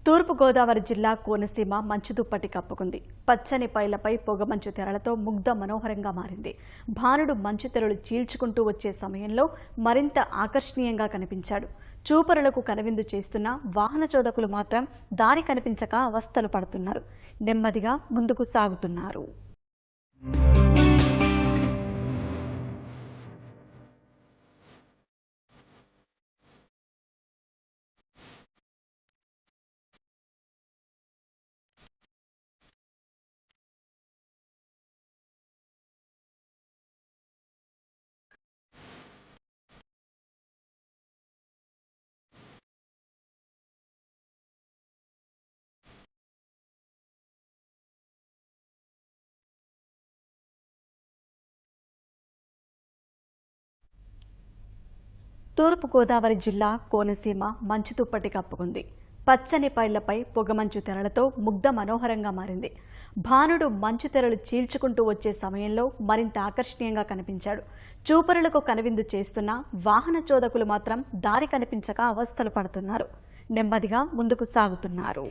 తూర్పు గోదావరి జిల్లా కోనసీమ మంచు దుప్పటి కప్పుకుంది. పచ్చని పైలపై పొగమంచు తెరలతో ముగ్ధ మనోహరంగా మారింది. భానుడు మంచు తెరలు చీల్చుకుంటూ వచ్చే సమయంలో మరింత ఆకర్షణీయంగా కనిపించాడు. చూపరులకు కనువిందు చేస్తున్న వాహన చోదకులు మాత్రం దారి కనిపించక అవస్థలు పడుతున్నారు. నెమ్మదిగా ముందుకు సాగుతున్నారు. తూర్పు గోదావరి జిల్లా కోనసీమ మంచు దుప్పటి కప్పుకుంది. పచ్చని పైళ్లపై పొగమంచు తెరలతో ముగ్ధ మనోహరంగా మారింది. భానుడు మంచు తెరలు చీల్చుకుంటూ వచ్చే సమయంలో మరింత ఆకర్షణీయంగా కనిపించాడు. చూపరులకు కనువిందు చేస్తున్న వాహన చోదకులు మాత్రం దారి కనిపించక అవస్థలు పడుతున్నారు. నెమ్మదిగా ముందుకు సాగుతున్నారు.